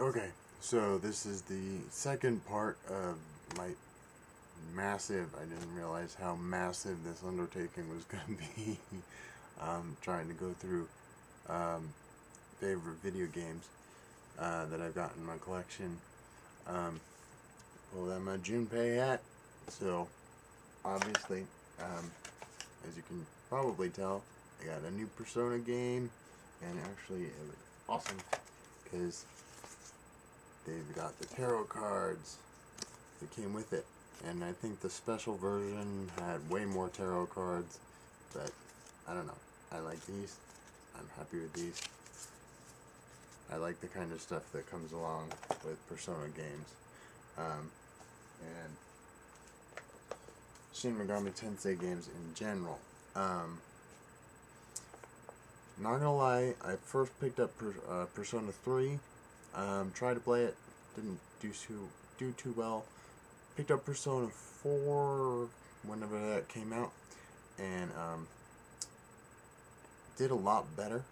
Okay, so this is the second part of my massive, I didn't realize how massive this undertaking was going to be, trying to go through favorite video games that I've got in my collection. Pulled out my Junpei hat, so obviously, as you can probably tell, I got a new Persona game, and actually it was awesome, because they've got the tarot cards that came with it, and I think the special version had way more tarot cards, but I don't know. I like these. I'm happy with these. I like the kind of stuff that comes along with Persona games. And Shin Megami Tensei games in general. Not gonna lie, I first picked up Persona 3. Tried to play it, didn't do too well. Picked up Persona 4 whenever that came out, and did a lot better.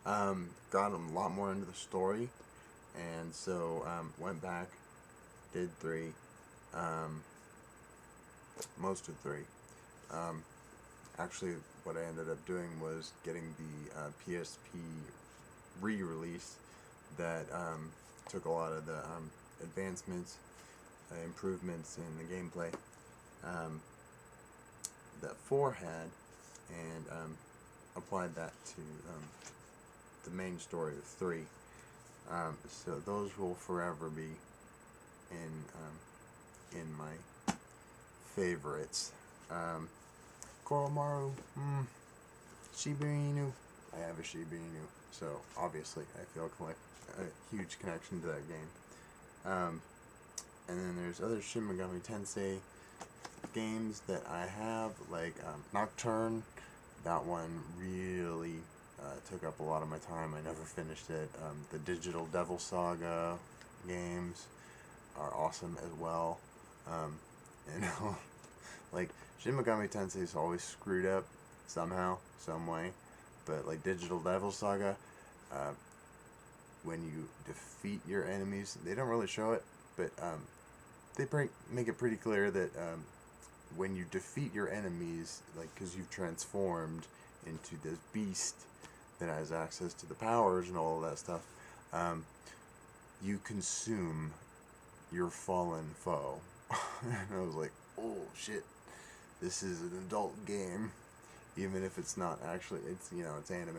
Got a lot more into the story, and so went back, did 3, most of 3. Actually, what I ended up doing was getting the PSP re-release that took a lot of the advancements, improvements in the gameplay that 4 had, and applied that to the main story of 3. So those will forever be in my favorites. Koromaru, Shiba Inu. I have a Shiba Inu, so obviously I feel a huge connection to that game. And then there's other Shin Megami Tensei games that I have, like Nocturne. That one really took up a lot of my time. I never finished it. The Digital Devil Saga games are awesome as well. Like Shin Megami Tensei is always screwed up somehow, some way. But like Digital Devil Saga, when you defeat your enemies, they don't really show it, but they make it pretty clear that when you defeat your enemies, like, because you've transformed into this beast that has access to the powers and all of that stuff, you consume your fallen foe. And I was like, oh shit, this is an adult game, even if it's not actually, it's anime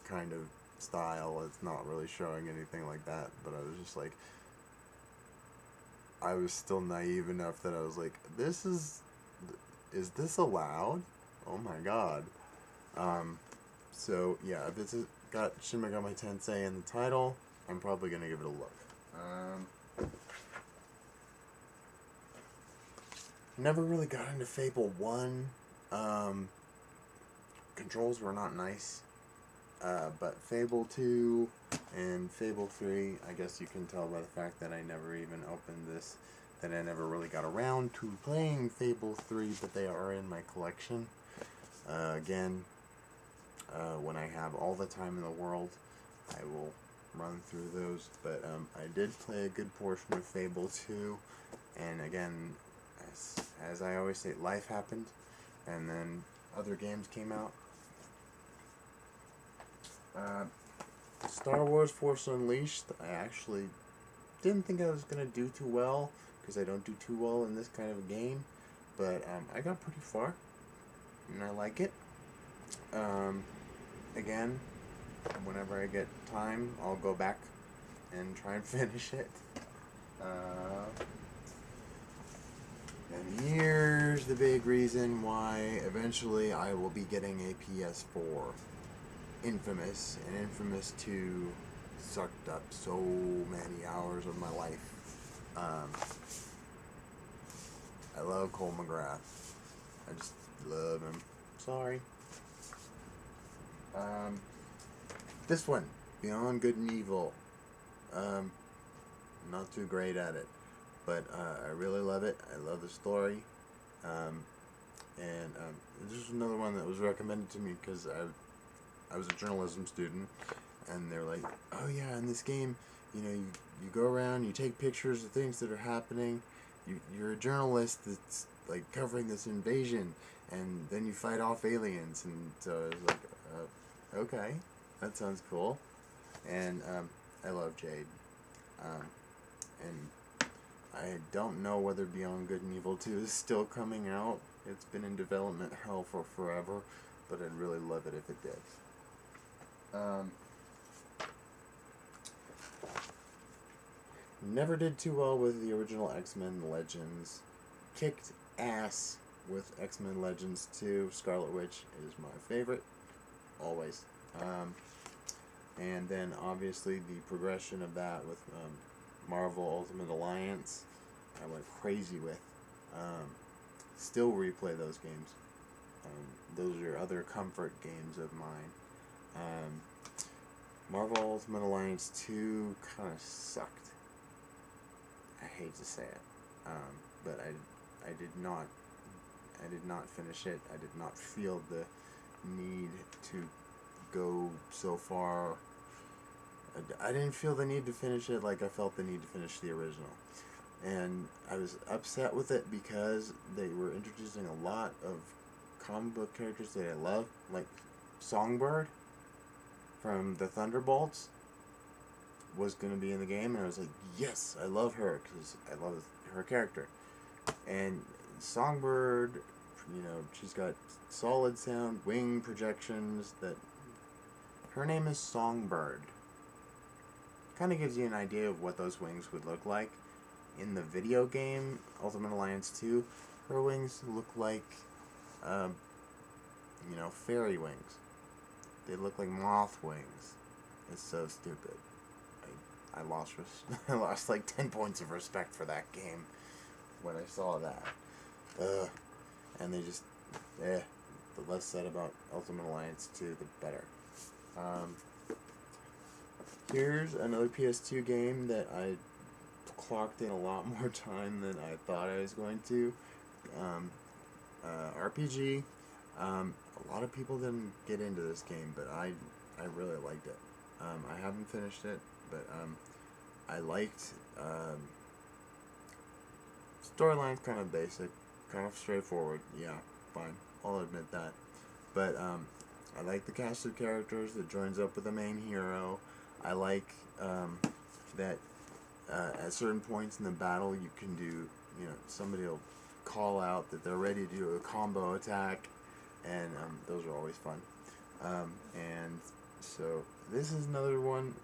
kind of style, it's not really showing anything like that, but I was just like, I was still naive enough that I was like, is this allowed? Oh my god. So yeah, if it's got Shin Megami Tensei in the title, I'm probably gonna give it a look. Never really got into Fable 1. Controls were not nice. But Fable 2 and Fable 3, I guess you can tell by the fact that I never even opened this, that I never really got around to playing Fable 3, but they are in my collection. Again, when I have all the time in the world, I will run through those, but I did play a good portion of Fable 2, and again, as I always say, life happened, and then other games came out. Star Wars Force Unleashed, I actually didn't think I was going to do too well, because I don't do too well in this kind of game, but I got pretty far, and I like it. Again, whenever I get time, I'll go back and try and finish it. And here's the big reason why eventually I will be getting a PS4. Infamous, and Infamous 2 sucked up so many hours of my life. I love Cole McGrath. I just love him. Sorry. This one, Beyond Good and Evil. Not too great at it, but I really love it. I love the story. And this is another one that was recommended to me because I was a journalism student, and they're like, oh yeah, in this game, you go around, you take pictures of things that are happening. You're a journalist that's like covering this invasion, and then you fight off aliens, and so I was like, okay, that sounds cool. And I love Jade, and I don't know whether Beyond Good and Evil 2 is still coming out. It's been in development hell for forever, but I'd really love it if it did. Never did too well with the original X-Men Legends. Kicked ass with X-Men Legends 2. Scarlet Witch is my favorite, always. And then obviously the progression of that with Marvel Ultimate Alliance, I went crazy with. Still replay those games. Those are other comfort games of mine. Marvel Ultimate Alliance 2 kind of sucked. I hate to say it, but I did not finish it. I did not feel the need to go so far. I didn't feel the need to finish it like I felt the need to finish the original. And I was upset with it because they were introducing a lot of comic book characters that I love, like Songbird from the Thunderbolts was going to be in the game, and I was like, yes, I love her because I love her character. And Songbird, she's got solid sound, wing projections, that her name is Songbird. Kind of gives you an idea of what those wings would look like. In the video game, Ultimate Alliance 2, her wings look like, fairy wings. They look like moth wings. It's so stupid. I lost like 10 points of respect for that game when I saw that. And they just, the less said about Ultimate Alliance 2, the better. Here's another PS2 game that I clocked in a lot more time than I thought I was going to. RPG. A lot of people didn't get into this game, but I really liked it. I haven't finished it, but I liked storyline's kind of basic, kind of straightforward. Yeah, fine, I'll admit that. But I like the cast of characters that joins up with the main hero. I like that at certain points in the battle you can do, somebody will call out that they're ready to do a combo attack, and those are always fun. And so this is another one.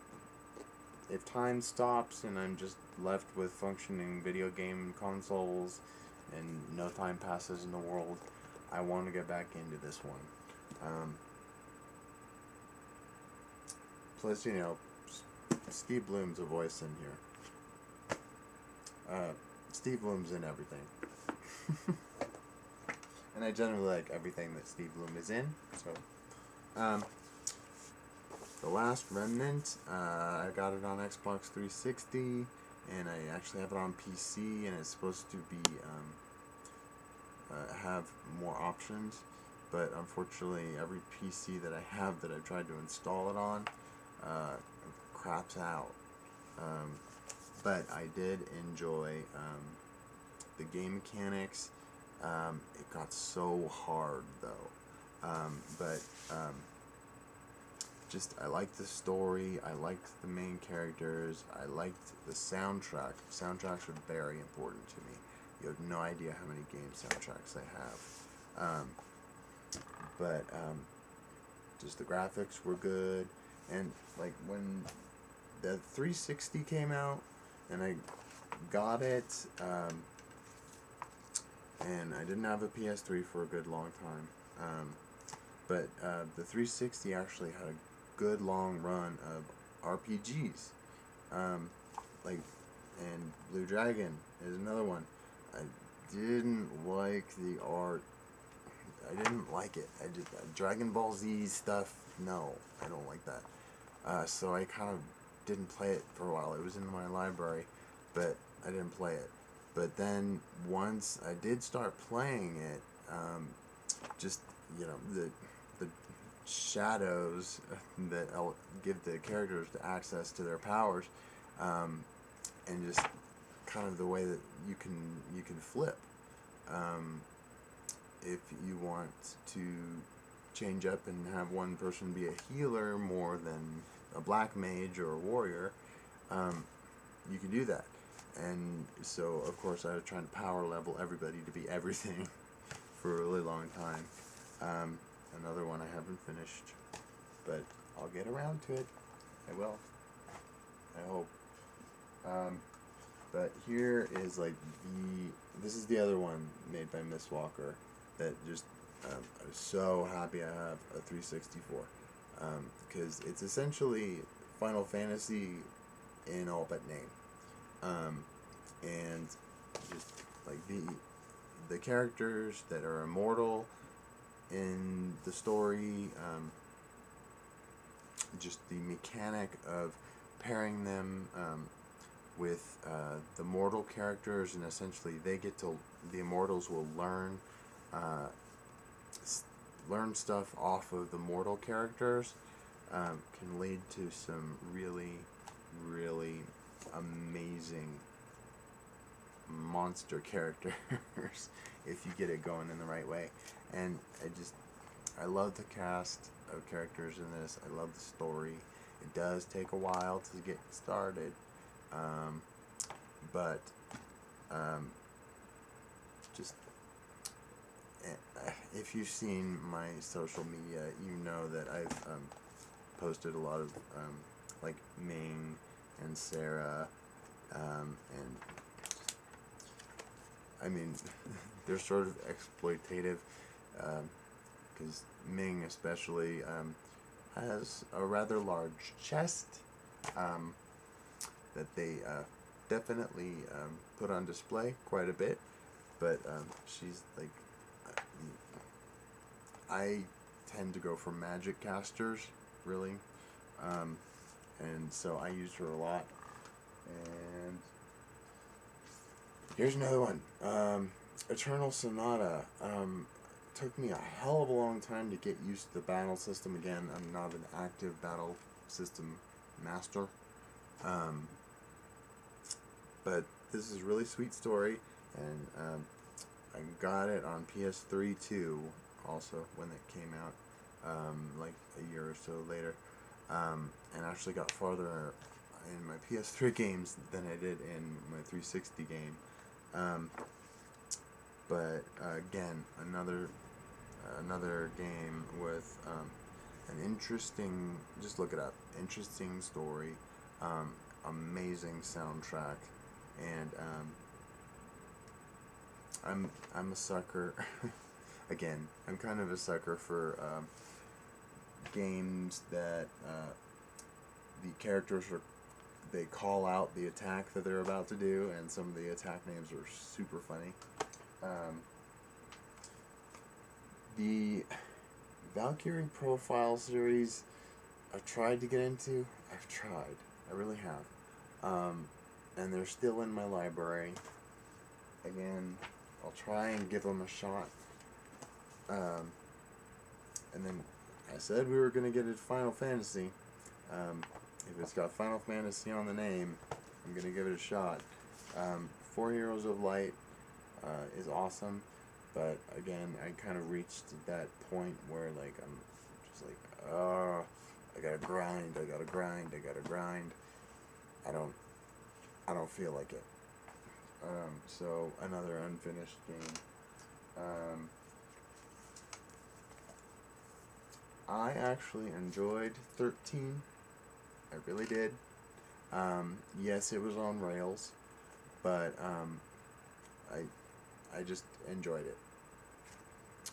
If time stops and I'm just left with functioning video game consoles and no time passes in the world, I want to get back into this one. Plus, Steve Bloom's a voice in here. Steve Bloom's in everything. And I generally like everything that Steve Bloom is in. So, the last Remnant, I got it on Xbox 360, and I actually have it on PC, and it's supposed to be, have more options, but unfortunately every PC that I have that I've tried to install it on, craps out. But I did enjoy, the game mechanics. It got so hard, though. I liked the story, I liked the main characters, I liked the soundtrack. Soundtracks are very important to me. You have no idea how many game soundtracks I have. Just the graphics were good, and like when the 360 came out, and I got it, and I didn't have a PS3 for a good long time, but the 360 actually had a good long run of RPGs, and Blue Dragon is another one. I didn't like the art. I didn't like it. Dragon Ball Z stuff, no, I don't like that. So I kind of didn't play it for a while. It was in my library, but I didn't play it. But then once I did start playing it, the shadows that give the characters access to their powers, and just kind of the way that you can flip. If you want to change up and have one person be a healer more than a black mage or a warrior, you can do that. And so, of course, I was trying to power level everybody to be everything for a really long time. Another one I haven't finished, but I'll get around to it. I will. I hope. But here is like this is the other one made by Miss Walker that just I'm so happy I have a 364, because it's essentially Final Fantasy in all but name, and just like the characters that are immortal in the story, just the mechanic of pairing them with the mortal characters, and essentially the immortals will learn stuff off of the mortal characters, can lead to some really, really amazing monster characters if you get it going in the right way. And I love the cast of characters in this. I love the story. It does take a while to get started, but just if you've seen my social media, you know that I've posted a lot of like Ming and Sarah, and I mean they're sort of exploitative, because Ming especially has a rather large chest that they definitely put on display quite a bit, but she's like, I tend to go for magic casters, really, and so I used her a lot. And here's another one, Eternal Sonata. Took me a hell of a long time to get used to the battle system. Again, I'm not an active battle system master, but this is a really sweet story, and I got it on PS3 too, also when it came out, like a year or so later, and actually got farther in my PS3 games than I did in my 360 game, but again, another game with an interesting, just look it up, interesting story, amazing soundtrack, and I'm a sucker. Again, I'm kind of a sucker for games that the characters they call out the attack that they're about to do, and some of the attack names are super funny. The Valkyrie Profile series I've tried to get into. I've tried. I really have. And they're still in my library. Again, I'll try and give them a shot. And then I said we were going to get a Final Fantasy. If it's got Final Fantasy on the name, I'm going to give it a shot. 4 Heroes of Light is awesome. But again, I kind of reached that point where like I'm just like, I gotta grind. I don't feel like it. So another unfinished game. I actually enjoyed 13. I really did. Yes, it was on rails, but I just enjoyed it.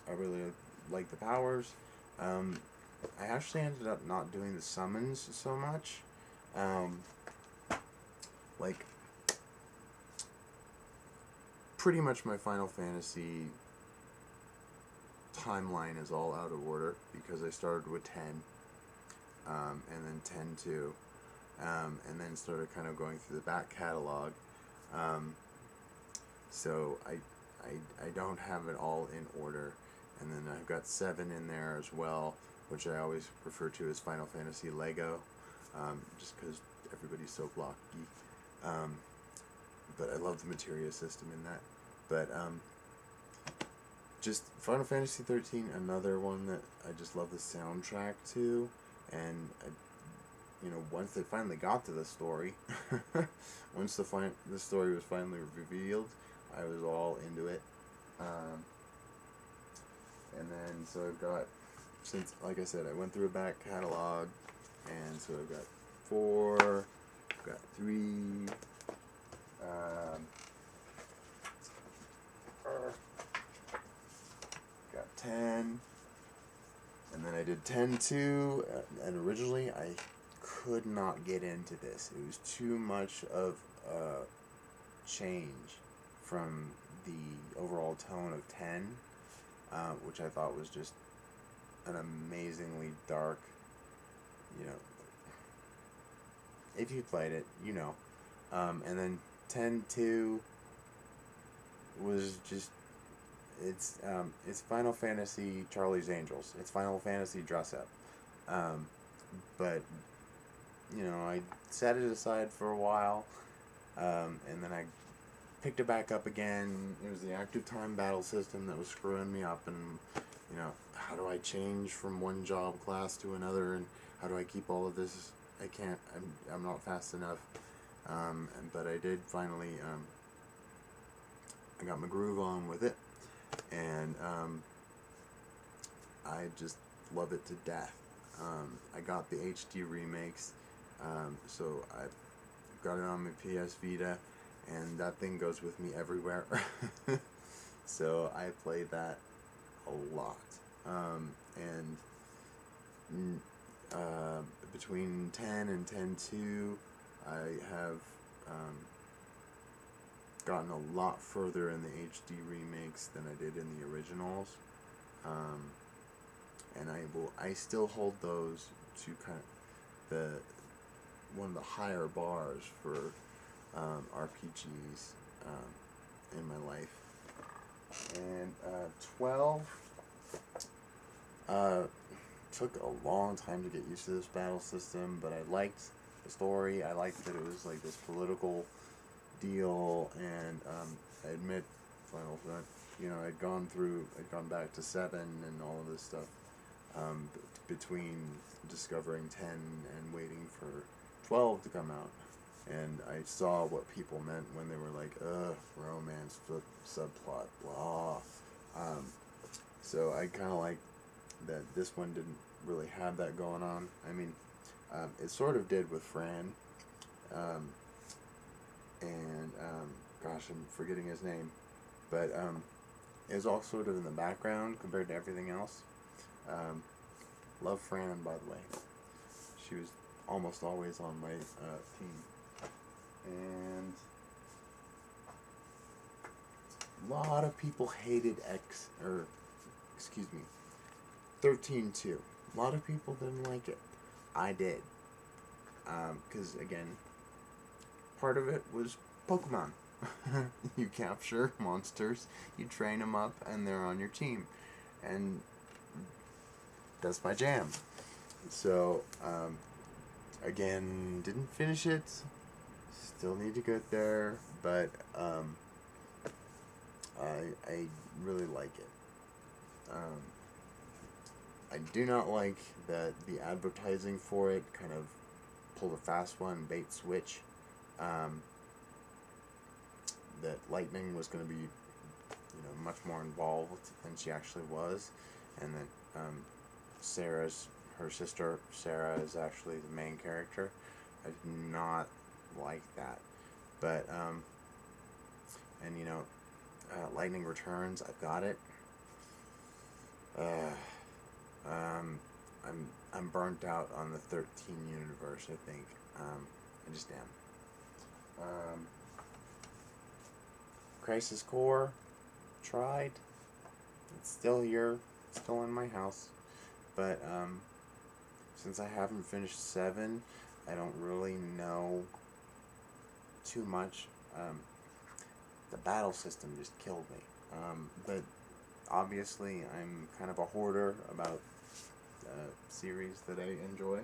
I really liked the powers. I actually ended up not doing the summons so much. Like, pretty much my Final Fantasy timeline is all out of order because I started with 10, and then 10-2, and then started kind of going through the back catalog. So I don't have it all in order, and then I've got 7 in there as well, which I always refer to as Final Fantasy Lego, just because everybody's so blocky. But I love the materia system in that. But just Final Fantasy XIII, another one that I just love the soundtrack to, and once they finally got to the story, once the story was finally revealed, I was all into it. And then so I've got, since like I said, I went through a back catalog, and so I've got 4, I've got 3. Got 10, and then I did 10-2, and originally I could not get into this. It was too much of a change from the overall tone of 10, which I thought was just an amazingly dark, if you played it, and then 10-2 was just, it's Final Fantasy Charlie's Angels. It's Final Fantasy dress up. But, I set it aside for a while, and then I picked it back up again. It was the active time battle system that was screwing me up, and, how do I change from one job class to another, and how do I keep all of this? I can't, I'm not fast enough. But I did finally, I got my groove on with it, and I just love it to death. I got the HD remakes, so I got it on my PS Vita, and that thing goes with me everywhere. So I play that a lot. Between 10 and 10-2, I have gotten a lot further in the HD remakes than I did in the originals, and I still hold those to kind of one of the higher bars for RPGs in my life. And 12 took a long time to get used to this battle system, but I liked the story. I liked that it was like this political deal, and I admit, Final Fantasy, I'd gone back to 7 and all of this stuff, between discovering 10 and waiting for 12 to come out, and I saw what people meant when they were like, romance, subplot, blah. So I kind of like that this one didn't really have that going on. I mean, it sort of did with Fran, and gosh, I'm forgetting his name, but it was all sort of in the background compared to everything else. Love Fran, by the way. She was almost always on my team. And a lot of people hated 13-2. A lot of people didn't like it. I did. Because, again, part of it was Pokemon. You capture monsters, you train them up, and they're on your team. And that's my jam. So, again, didn't finish it. Still need to get there, but I really like it. I do not like that the advertising for it kind of pulled a fast one, bait switch. That Lightning was going to be, much more involved than she actually was, and that her sister Sarah is actually the main character. I did not like that, but Lightning Returns. I've got it. I'm burnt out on the 13 universe. I think I just am. Crisis Core, tried. It's still here, still in my house, but since I haven't finished 7, I don't really know too much. The battle system just killed me. But obviously, I'm kind of a hoarder about series that I enjoy.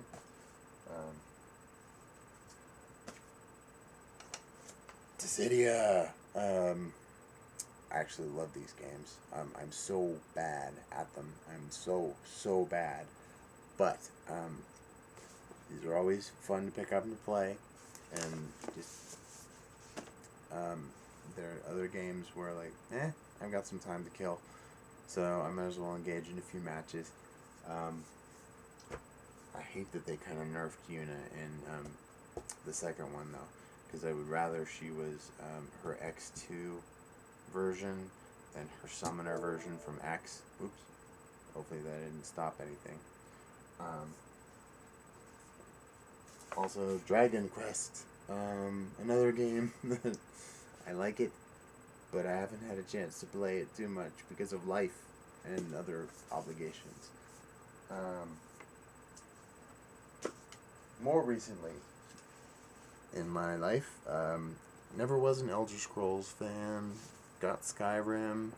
Dissidia. I actually love these games. I'm so bad at them. I'm so bad. But these are always fun to pick up and play, and just there are other games where I've got some time to kill, so I might as well engage in a few matches. I hate that they kind of nerfed Yuna in the second one though, because I would rather she was her X2 version than her summoner version from X. Oops. Hopefully that didn't stop anything. Also, Dragon Quest. Another game that I like it, but I haven't had a chance to play it too much because of life and other obligations. More recently in my life, never was an Elder Scrolls fan, got Skyrim,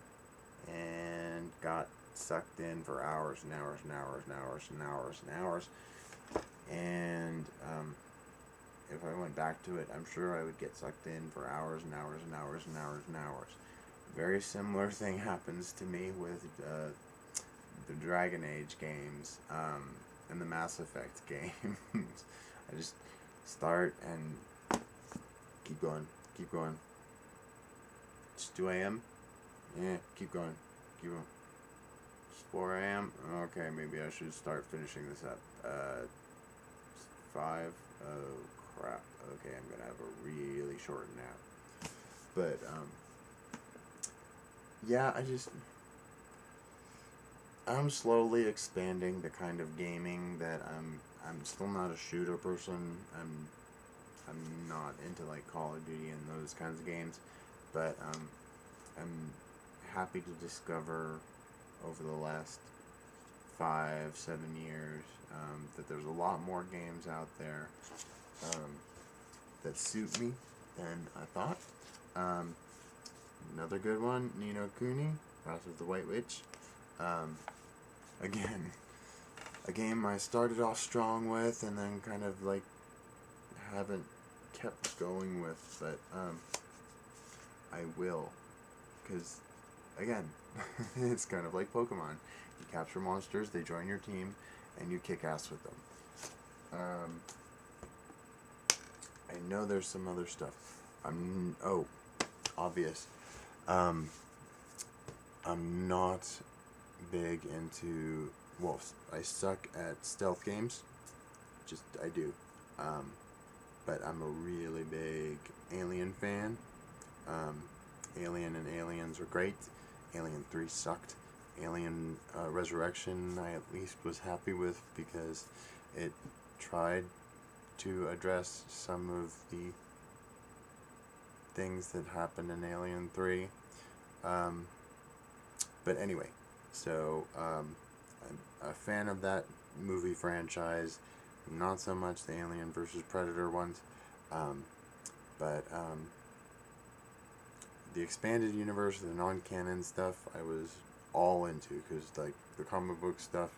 and got sucked in for hours and hours and hours and hours and hours and hours. And if I went back to it, I'm sure I would get sucked in for hours and hours and hours and hours and hours. Very similar thing happens to me with the Dragon Age games and the Mass Effect games. I just start and keep going. It's 2 a.m. Yeah, keep going. It's 4 a.m. Okay, maybe I should start finishing this up. 5. Oh crap. Okay, I'm gonna have a really short nap. But yeah, I'm slowly expanding the kind of gaming that I'm still not a shooter person. I'm not into like Call of Duty and those kinds of games, but I'm happy to discover over the last 5-7 years that there's a lot more games out there that suit me than I thought. Another good one, Ni no Kuni, Wrath of the White Witch. Again, a game I started off strong with and then kind of like haven't kept going with, but I will, because again, it's kind of like Pokemon. You capture monsters, they join your team, and you kick ass with them. I know there's some other stuff. Obvious. I'm not big into, well, I suck at stealth games. I do. But I'm a really big Alien fan. Alien and Aliens are great. Alien 3 sucked. Alien Resurrection I at least was happy with because it tried to address some of the things that happened in Alien 3. But anyway, so I'm a fan of that movie franchise, not so much the Alien versus Predator ones, but the expanded universe, the non-canon stuff, I was all into, because like the comic book stuff,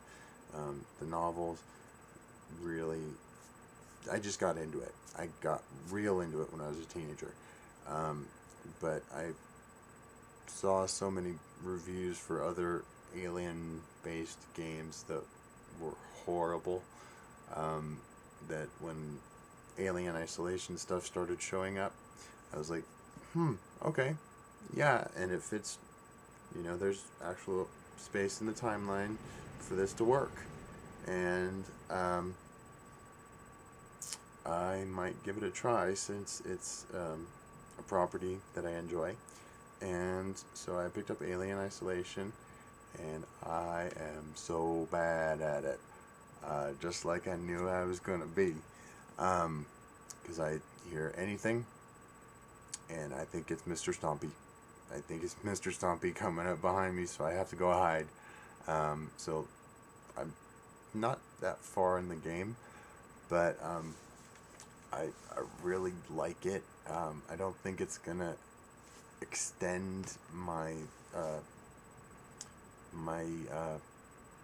the novels, really, I just got into it. I got real into it when I was a teenager, but I saw so many reviews for other alien-based games that were horrible, that when Alien Isolation stuff started showing up, I was like, okay, yeah, and it fits, there's actual space in the timeline for this to work, and I might give it a try since it's a property that I enjoy. And so I picked up Alien Isolation, and I am so bad at it, just like I knew I was going to be, because I hear anything, and I think it's Mr. Stompy. I think it's Mr. Stompy coming up behind me, so I have to go hide. So I'm not that far in the game, but I really like it. I don't think it's going to extend my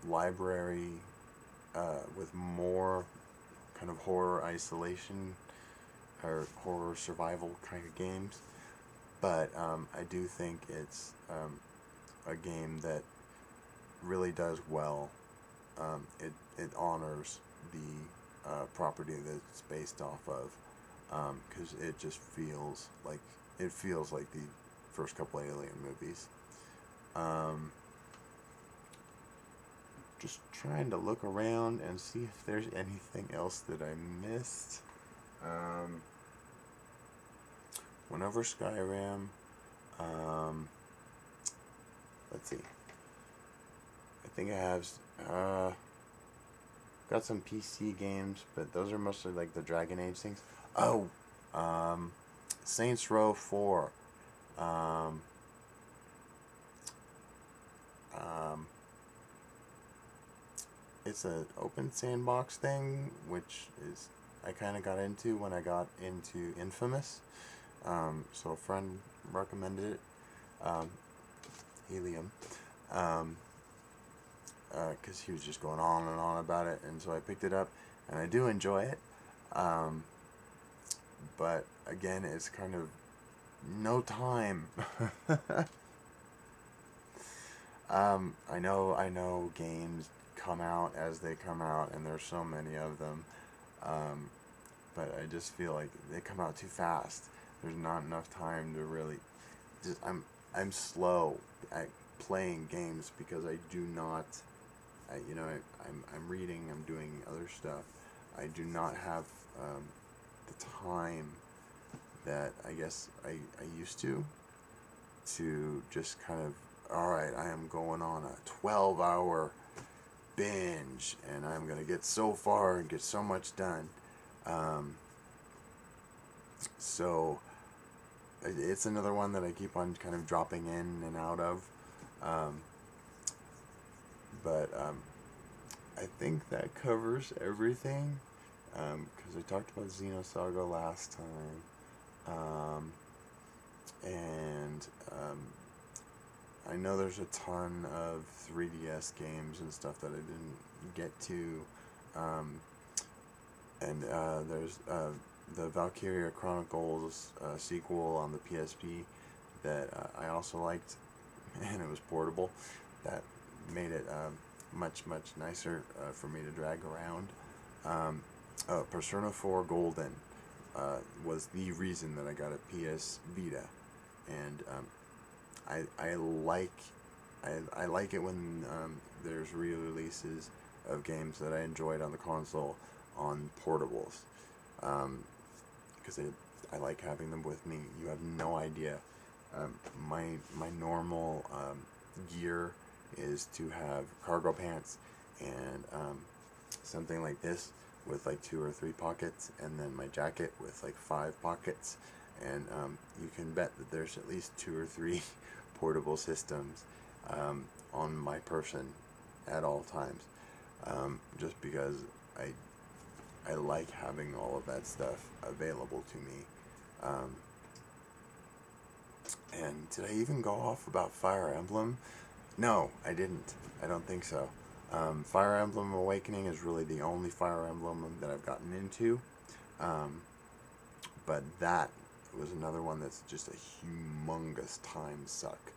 library with more kind of horror isolation horror survival kind of games, but I do think it's a game that really does well. It honors the property that it's based off of, because it just feels like the first couple Alien movies. Just trying to look around and see if there's anything else that I missed. Went over Skyrim. Let's see. I think I have got some PC games, but those are mostly like the Dragon Age things. Oh, Saints Row 4. It's an open sandbox thing, which is I kind of got into when I got into Infamous. So a friend recommended it, Helium, because he was just going on and on about it, and so I picked it up, and I do enjoy it. But again, it's kind of no time. I know games come out as they come out, and there's so many of them, but I just feel like they come out too fast. There's not enough time to really I'm slow at playing games because I do not I'm reading, I'm doing other stuff. I do not have the time that I guess I used to just kind of, alright, I am going on a 12-hour binge, and I'm going to get so far and get so much done. So it's another one that I keep on kind of dropping in and out of. But I think that covers everything, because I talked about Xenosaga last time. And I know there's a ton of 3DS games and stuff that I didn't get to, and there's the Valkyrie Chronicles sequel on the PSP that I also liked, and it was portable. That made it much nicer for me to drag around. Persona 4 Golden was the reason that I got a PS Vita, and I like it when there's re-releases of games that I enjoyed on the console on portables, because I like having them with me. You have no idea. My normal gear is to have cargo pants and something like this with like 2 or 3 pockets, and then my jacket with like 5 pockets, and you can bet that there's at least 2 or 3 portable systems on my person at all times, just because I like having all of that stuff available to me. And did I even go off about Fire Emblem? No, I didn't. I don't think so. Fire Emblem Awakening is really the only Fire Emblem that I've gotten into. But that was another one that's just a humongous time suck.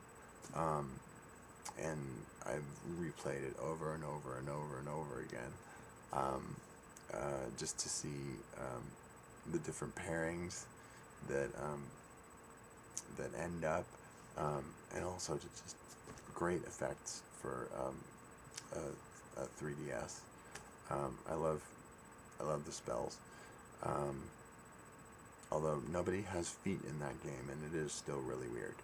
And I've replayed it over and over and over and over again, just to see the different pairings that end up, and also just great effects for 3DS. I love the spells. Although nobody has feet in that game, and it is still really weird.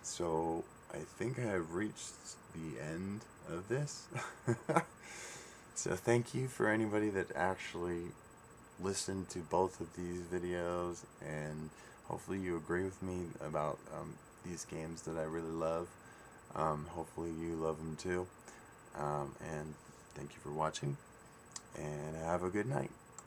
So I think I have reached the end of this. So thank you for anybody that actually listened to both of these videos, and hopefully you agree with me about these games that I really love. Hopefully you love them too. And thank you for watching, and have a good night.